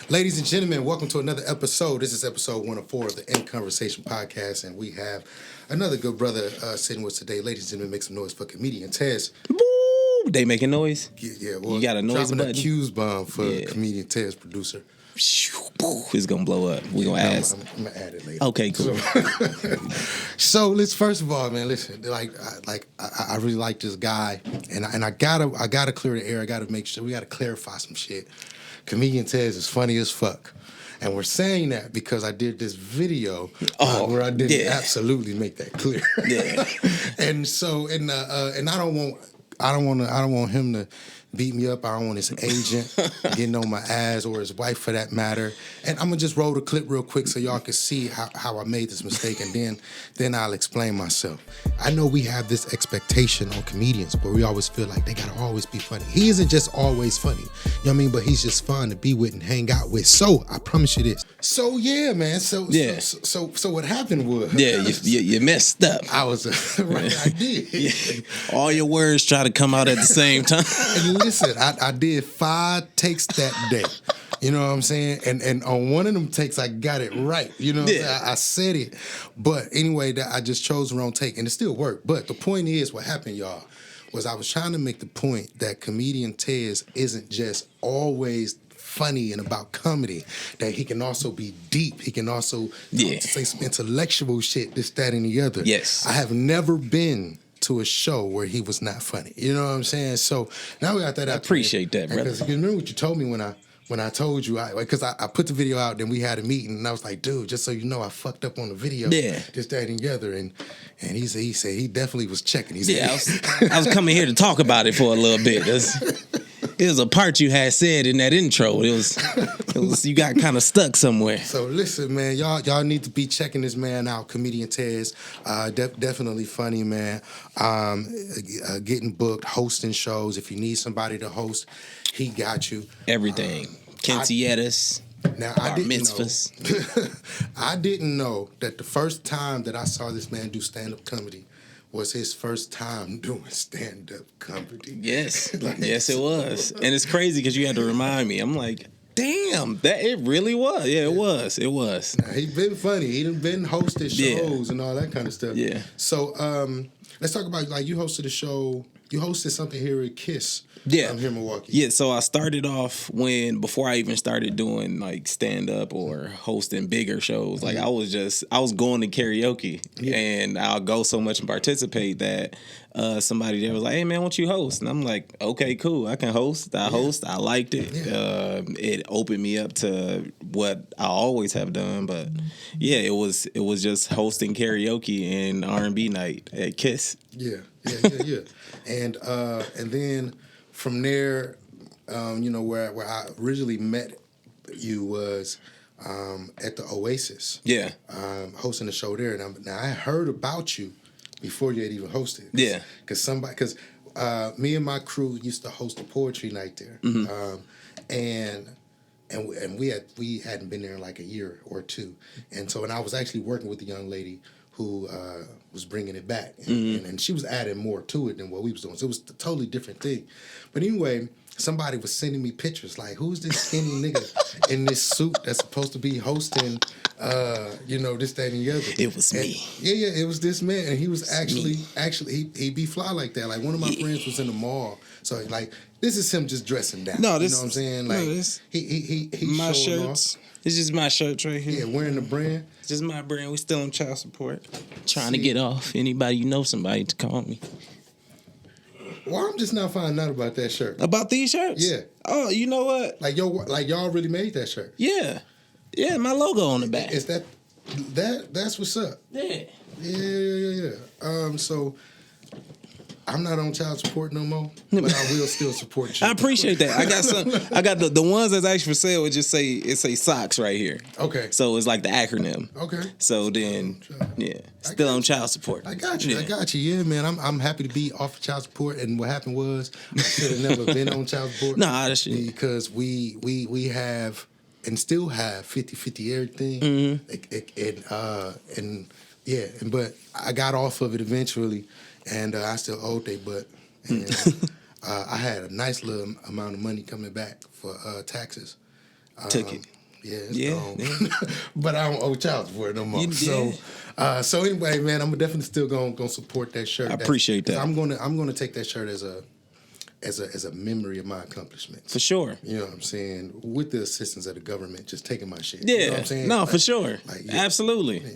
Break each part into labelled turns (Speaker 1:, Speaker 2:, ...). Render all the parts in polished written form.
Speaker 1: Ladies and gentlemen, welcome to another episode. This is episode 104 of the In Conversation podcast, and we have another good brother sitting with us today. Ladies and gentlemen, make some noise for Comedian Tez.
Speaker 2: Woo! They making noise?
Speaker 1: Yeah, well,
Speaker 2: you got a noise
Speaker 1: dropping
Speaker 2: button?
Speaker 1: a cues bomb for Comedian Tez, producer.
Speaker 2: It's gonna blow up. We gonna ask.
Speaker 1: I'm gonna add it later.
Speaker 2: Okay, cool.
Speaker 1: So let's first of all, man, listen. I really like this guy, and I gotta clear the air. I gotta make sure we gotta clarify some shit. Comedian Tez is funny as fuck. And we're saying that because I did this video where I didn't absolutely make that clear.
Speaker 2: Yeah.
Speaker 1: And so and I don't want him to beat me up. I don't want his agent getting on my ass, or his wife for that matter. And I'm gonna just roll the clip real quick so y'all can see how I made this mistake, and then I'll explain myself. I know we have this expectation on comedians where we always feel like they gotta always be funny. He isn't just always funny, you know what I mean? But he's just fun to be with and hang out with. So I promise you this. So yeah, man. So what happened was
Speaker 2: you messed up.
Speaker 1: I was right. I did.
Speaker 2: Yeah. All your words try to come out at the same time.
Speaker 1: And listen, I did 5 takes that day. You know what I'm saying? And on one of them takes, I got it right. You know what I'm saying? I said it. But anyway, I just chose the wrong take, and it still worked. But the point is, what happened, y'all, was I was trying to make the point that Comedian Tez isn't just always funny and about comedy, that he can also be deep. He can also say some intellectual shit, this, that, and the other.
Speaker 2: Yes.
Speaker 1: I have never been to a show where he was not funny. You know what I'm saying? So now we got that out.
Speaker 2: I appreciate that, brother.
Speaker 1: Because you remember what you told me when I told you, because I put the video out, then we had a meeting, and I was like, dude, just so you know, I fucked up on the video.
Speaker 2: Yeah.
Speaker 1: Just that and the other. And he said he definitely was checking. He said,
Speaker 2: I was coming here to talk about it for a little bit. It was a part you had said in that intro. It was you got kind of stuck somewhere.
Speaker 1: So listen, man, y'all need to be checking this man out, Comedian Tez. Definitely funny, man. Getting booked, hosting shows. If you need somebody to host, he got you.
Speaker 2: Everything. Quinceañeras.
Speaker 1: Now I didn't know that the first time that I saw this man do stand-up comedy was his first time doing stand-up comedy.
Speaker 2: Yes. Yes, it was. And it's crazy because you had to remind me. I'm like, damn, that it really was. Yeah, it was. It was.
Speaker 1: Now, he been funny. He done been hosted shows and all that kind of stuff.
Speaker 2: Yeah.
Speaker 1: So let's talk about, like, you hosted a show. You hosted something here at KISS.
Speaker 2: Yeah.
Speaker 1: Here in Milwaukee.
Speaker 2: Yeah, so I started off before I even started doing like stand up or hosting bigger shows, like I was going to karaoke and I'll go so much and participate that somebody there was like, hey man, why don't you host? And I'm like, okay, cool, I can host. I liked it. Yeah. It opened me up to what I always have done, but yeah, it was just hosting karaoke and R&B night at KISS.
Speaker 1: Yeah. And then from there, where I originally met you was at the Oasis.
Speaker 2: Yeah.
Speaker 1: Hosting a show there. And I heard about you before you had even hosted.
Speaker 2: Yeah.
Speaker 1: Because me and my crew used to host a poetry night there. Mm-hmm. And we hadn't been there in like a year or two. And I was actually working with a young lady who was bringing it back. And she was adding more to it than what we was doing. So it was a totally different thing. But anyway, somebody was sending me pictures like, who's this skinny nigga in this suit that's supposed to be hosting, this, that, and the other?
Speaker 2: It was me.
Speaker 1: Yeah, it was this man. And he was actually, he be fly like that. Like, one of my friends was in the mall. So, like, this is him just dressing down.
Speaker 2: No,
Speaker 1: you know what I'm saying? Like, he
Speaker 2: my
Speaker 1: showing
Speaker 2: shirts.
Speaker 1: off.
Speaker 2: It's just my shirts right here.
Speaker 1: Yeah, wearing the brand.
Speaker 2: It's just my brand. We still on child support. Trying to get off. Anybody somebody to call me.
Speaker 1: Well, I'm just now finding out about that shirt.
Speaker 2: About these shirts?
Speaker 1: Yeah.
Speaker 2: Oh, you know what?
Speaker 1: Like y'all really made that shirt.
Speaker 2: Yeah. Yeah, my logo on the back.
Speaker 1: Is that's what's up.
Speaker 2: Yeah.
Speaker 1: Yeah. So I'm not on child support no more, but I will still support you.
Speaker 2: I appreciate that. I got the ones that's actually for sale. It say socks right here.
Speaker 1: Okay.
Speaker 2: So it's like the acronym.
Speaker 1: Okay.
Speaker 2: So then, still on child support.
Speaker 1: I got you. Yeah, man. I'm happy to be off of child support. And what happened was I should have never been on child support.
Speaker 2: Nah, that shit.
Speaker 1: Because we have and still have 50-50 everything. Mm-hmm. But I got off of it eventually. And I still owed they butt. And I had a nice little amount of money coming back for taxes.
Speaker 2: Took it.
Speaker 1: Yeah, it's gone. But I don't owe child support no more. So anyway, man, I'm definitely still gonna support that shirt.
Speaker 2: I appreciate that.
Speaker 1: I'm gonna take that shirt as a memory of my accomplishments.
Speaker 2: For sure.
Speaker 1: You know what I'm saying? With the assistance of the government just taking my shit.
Speaker 2: Yeah.
Speaker 1: You know what I'm saying?
Speaker 2: No, for sure. Absolutely.
Speaker 1: Yeah.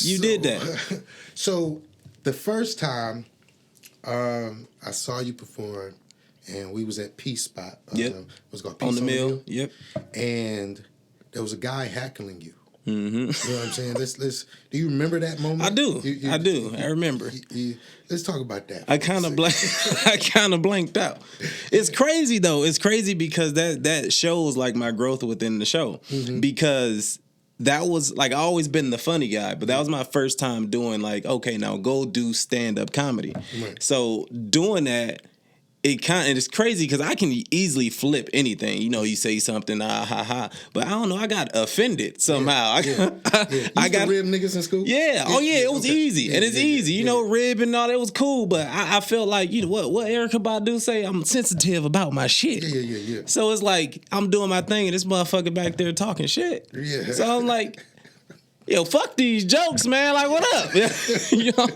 Speaker 2: You did that.
Speaker 1: So the first time I saw you perform, and we was at Peace Spot.
Speaker 2: Yep.
Speaker 1: It was called Peace
Speaker 2: on the Mill. Yep.
Speaker 1: And there was a guy heckling you.
Speaker 2: Mm-hmm.
Speaker 1: You know what I'm saying? Let's. Do you remember that moment?
Speaker 2: I do. I do. I remember.
Speaker 1: Let's talk about that.
Speaker 2: I kind of blanked out. It's crazy though. It's crazy because that shows like my growth within the show. Mm-hmm. Because that was like I always been the funny guy, but that was my first time doing like, okay, now go do stand-up comedy. Right. So doing that, it's crazy because I can easily flip anything. You know, you say something, ha ha, but I don't know. I got offended somehow.
Speaker 1: I got rib niggas in school.
Speaker 2: Yeah. Oh yeah, it was easy, and it's easy. You know, rib and all that was cool, but I felt like what Erykah Badu say. I'm sensitive about my shit.
Speaker 1: Yeah.
Speaker 2: So it's like I'm doing my thing, and this motherfucker back there talking shit.
Speaker 1: Yeah.
Speaker 2: So I'm like, yo, fuck these jokes, man. Like, what up? You know?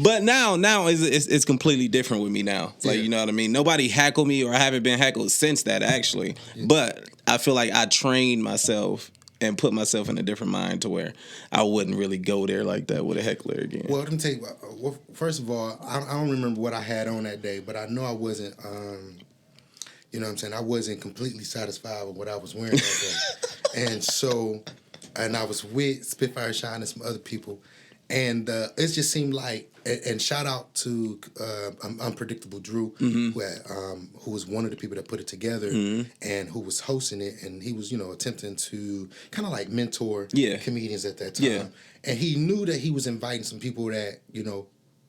Speaker 2: But now it's completely different with me now. Like, you know what I mean? Nobody heckled me, or I haven't been heckled since that, actually. Yeah. But I feel like I trained myself and put myself in a different mind to where I wouldn't really go there like that with a heckler again.
Speaker 1: Well, let me tell you, first of all, I don't remember what I had on that day, but I know I wasn't, you know what I'm saying? I wasn't completely satisfied with what I was wearing that day. And so... And I was with Spitfire Shine and some other people. And it just seemed like, and shout out to Unpredictable Drew, mm-hmm. who was one of the people that put it together, mm-hmm. and who was hosting it. And he was, attempting to kind of like mentor comedians at that time. Yeah. And he knew that he was inviting some people that,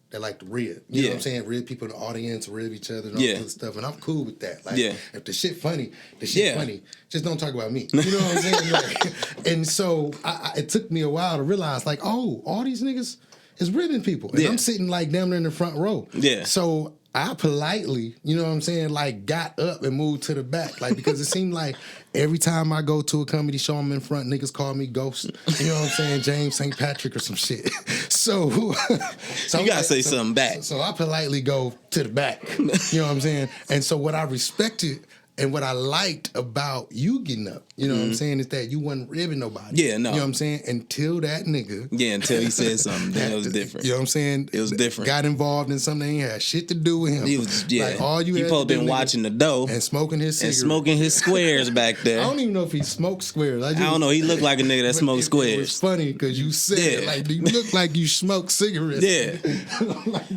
Speaker 1: that like to rib. You know what I'm saying? Rib people in the audience, rib each other and all that stuff. And I'm cool with that. Like, if the shit funny, funny. Just don't talk about me. You know what I'm saying? Like, and so it took me a while to realize, like, oh, all these niggas is ribbing people. And I'm sitting like damn near in the front row. Yeah. So I politely, you know what I'm saying, like got up and moved to the back. Like, because it seemed like every time I go to a comedy show, I'm in front, niggas call me Ghost. You know what I'm saying? James St. Patrick or some shit. So you
Speaker 2: gotta say something back.
Speaker 1: So I politely go to the back. You know what I'm saying? And so what I respected and what I liked about you getting up, you know what I'm saying, is that you wasn't ribbing nobody.
Speaker 2: Yeah, no.
Speaker 1: You know what I'm saying? Until that nigga.
Speaker 2: Yeah, until he said something. Then it was different.
Speaker 1: You know what I'm saying?
Speaker 2: It was different.
Speaker 1: Got involved in something that ain't had shit to do with him.
Speaker 2: He was,
Speaker 1: like, all you had
Speaker 2: supposed
Speaker 1: to
Speaker 2: to been watching the dough.
Speaker 1: And smoking his cigarettes.
Speaker 2: And smoking his squares back there.
Speaker 1: I don't even know if he smoked squares.
Speaker 2: I don't know. He looked like a nigga that smoked squares.
Speaker 1: It was funny because you said, like, you look like you smoke cigarettes.
Speaker 2: Yeah.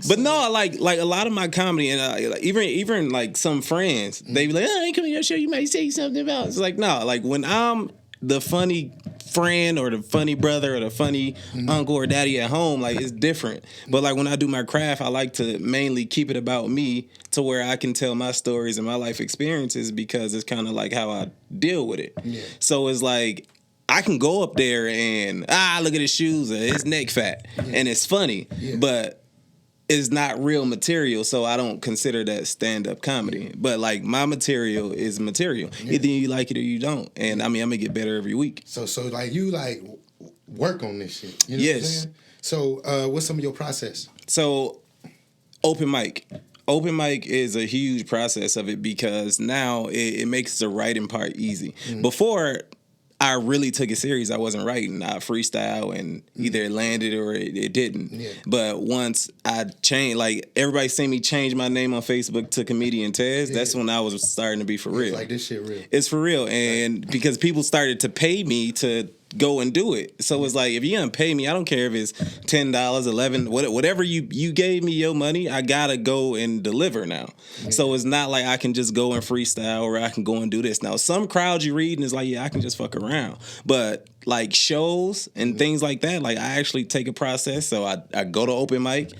Speaker 2: But no, like a lot of my comedy, and even like some friends, they be like, I ain't coming to your show, you might say something about. It's like, no, like when I'm the funny friend or the funny brother or the funny uncle or daddy at home, like it's different. But like when I do my craft, I like to mainly keep it about me to where I can tell my stories and my life experiences, because it's kind of like how I deal with it. Yeah. So it's like I can go up there and look at his shoes, or his neck fat, and it's funny, but it's not real material, so I don't consider that stand-up comedy. But like my material is material. Either you like it or you don't. And I mean, I'm gonna get better every week.
Speaker 1: So like you like work on this shit. You know what I'm saying? So what's some of your process?
Speaker 2: So open mic. Open mic is a huge process of it, because now it makes the writing part easy. Before, I really took it serious. I wasn't writing. I freestyle, and either it landed or it didn't. Yeah. But once I changed, like everybody seen me change my name on Facebook to Comedian Tez, that's when I was starting to be for real.
Speaker 1: Like, this shit real.
Speaker 2: It's for real. And because people started to pay me to go and do it. So it's like, if you're gonna pay me, I don't care if it's $10, $11, whatever you gave me your money, I gotta go and deliver now. Yeah. So it's not like I can just go and freestyle, or I can go and do this. Now, some crowds you read and it's like, yeah, I can just fuck around. But like shows and things like that, like I actually take a process. So I go to open mic,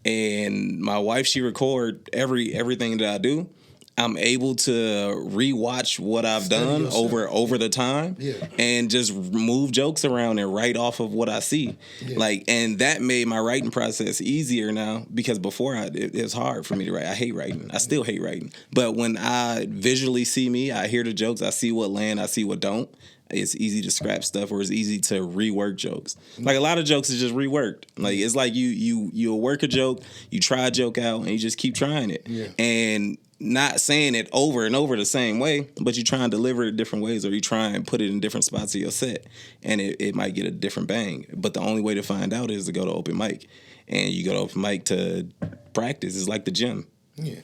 Speaker 2: and my wife, she record everything that I do. I'm able to rewatch what I've done over the time, and just move jokes around and write off of what I see. Like, and that made my writing process easier now, because before it was hard for me to write. I hate writing. I still hate writing. But when I visually see me, I hear the jokes, I see what land, I see what don't. It's easy to scrap stuff, or it's easy to rework jokes. Like, a lot of jokes is just reworked. Like, it's like you'll work a joke, you try a joke out, and you just keep trying it. And not saying it over and over the same way, but you try and deliver it different ways, or you try and put it in different spots of your set, and it might get a different bang. But the only way to find out is to go to open mic. And you go to open mic to practice. It's like the gym.
Speaker 1: Yeah.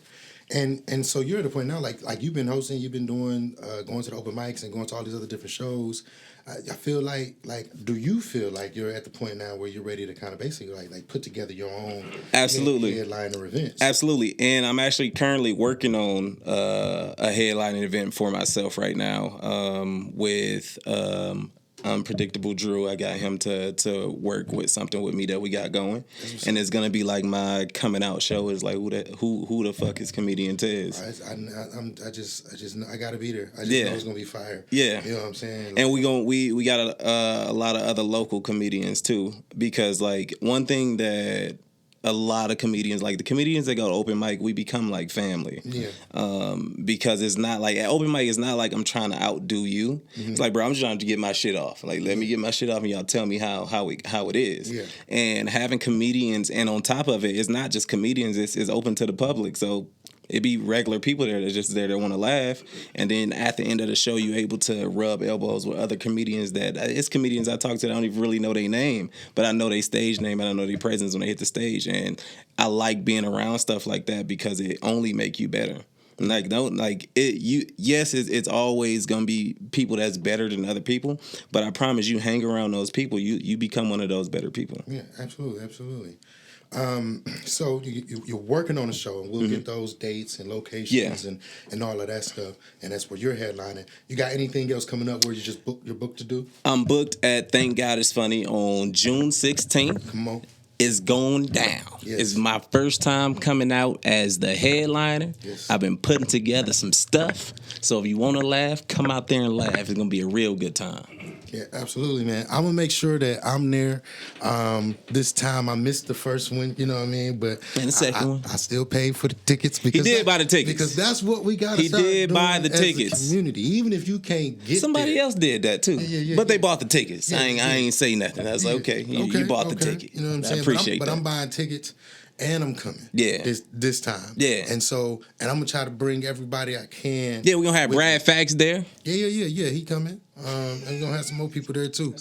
Speaker 1: And so you're at a point now, like you've been hosting, you've been doing, going to the open mics and going to all these other different shows. I feel like, do you feel like you're at the point now where you're ready to kind of basically like put together your own headliner events? Absolutely.
Speaker 2: And I'm actually currently working on a headlining event for myself right now, with Unpredictable Drew. I got him to work with something with me that we got going, and it's gonna be like my coming out show. Is like who the fuck is Comedian Tez?
Speaker 1: I gotta be there. I just know it's gonna be fire.
Speaker 2: Yeah,
Speaker 1: you know what I'm saying.
Speaker 2: Like, and we got a lot of other local comedians too, because like one thing that a lot of comedians, like the comedians that go to open mic, we become like family. Yeah. Because it's not like, at open mic, it's not like I'm trying to outdo you. Mm-hmm. It's like, bro, I'm just trying to get my shit off. Like, let me get my shit off, and y'all tell me how it is. Yeah. And having comedians, and on top of it, it's not just comedians, it's open to the public. So it be regular people there that's just there that want to laugh. And then at the end of the show, you're able to rub elbows with other comedians that, it's comedians I talk to that I don't even really know their name, but I know their stage name, and I know their presence when they hit the stage. And I like being around stuff like that, because it only make you better. Like, it's always gonna be people that's better than other people, but I promise you, hang around those people, you become one of those better people.
Speaker 1: Yeah, absolutely. So you're working on a show, and we'll get those dates and locations and all of that stuff, and that's where you're headlining. You got anything else coming up where you're booked to do?
Speaker 2: I'm booked at Thank God It's Funny on June 16th.
Speaker 1: Come on.
Speaker 2: It's going down. Yes. It's my first time coming out as the headliner. Yes. I've been putting together some stuff. So if you want to laugh, come out there and laugh. It's going to be a real good time.
Speaker 1: Yeah, absolutely, man. I'm going to make sure that I'm there. This time I missed the first one, you know what I mean? But
Speaker 2: and the second one.
Speaker 1: I still paid for the tickets. Because
Speaker 2: he did buy the tickets.
Speaker 1: Because that's what we got to
Speaker 2: start doing. He did buy the tickets.
Speaker 1: As a community, even if you can't get
Speaker 2: somebody else did that too. But they bought the tickets. I ain't say nothing. I was like, okay, you bought the ticket.
Speaker 1: You know what I'm saying? I appreciate that. But I'm buying tickets. And I'm coming. Yeah. This time. Yeah. And I'm gonna try to bring everybody I can.
Speaker 2: Yeah, we're gonna have Brad Fax there.
Speaker 1: Yeah. He coming. And we're gonna have some more people there too.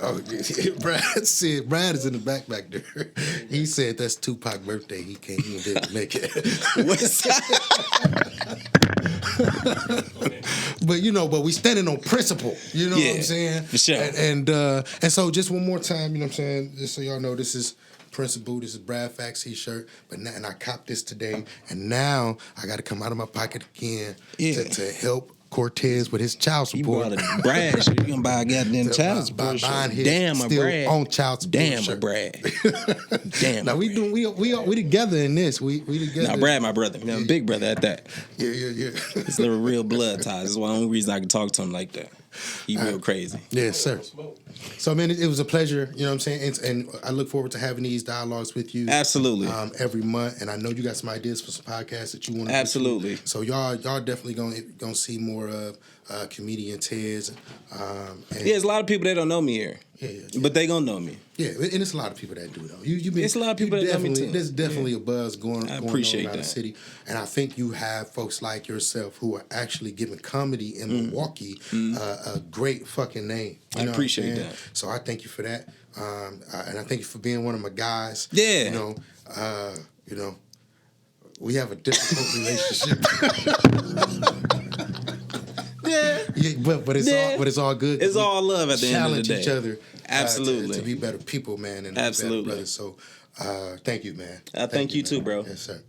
Speaker 1: Oh, yeah. Brad is in the back there. He said that's Tupac's birthday. He can't even make it. But we standing on principle. You know what I'm saying?
Speaker 2: For sure.
Speaker 1: And so just one more time, you know what I'm saying? Just so y'all know, this is Principle. This is Brad Fax t-shirt, and I copped this today, and now I got to come out of my pocket again to help Cortez with his child support.
Speaker 2: You brought a Brad shit. You gonna buy a goddamn child support shirt.
Speaker 1: Damn, a Brad on child support.
Speaker 2: Damn, a Brad. Damn.
Speaker 1: Now we together in this. We together.
Speaker 2: Now Brad, my brother, big brother at that.
Speaker 1: Yeah.
Speaker 2: It's a real blood ties. That's the only reason I can talk to him like that. He real crazy.
Speaker 1: Yes, sir. So, man, it was a pleasure, you know what I'm saying? And I look forward to having these dialogues with you.
Speaker 2: Absolutely.
Speaker 1: Every month. And I know you got some ideas for some podcasts that you want to do.
Speaker 2: Absolutely.
Speaker 1: So y'all definitely gonna see more of Comedian Tez.
Speaker 2: There's a lot of people that don't know me here. Yeah. But they gonna know me.
Speaker 1: Yeah, and it's a lot of people that do though.
Speaker 2: It's a lot of people that know me too.
Speaker 1: There's definitely a buzz going on around
Speaker 2: the
Speaker 1: city, and I think you have folks like yourself who are actually giving comedy in Milwaukee a great fucking name.
Speaker 2: I appreciate that.
Speaker 1: So I thank you for that, and I thank you for being one of my guys.
Speaker 2: Yeah.
Speaker 1: We have a difficult relationship. But it's all good.
Speaker 2: It's all love at the end of the day.
Speaker 1: Challenge each other.
Speaker 2: Absolutely.
Speaker 1: To be better people, man, and absolutely. Better brothers. So, thank you, man.
Speaker 2: Thank you too, bro.
Speaker 1: Yes, sir.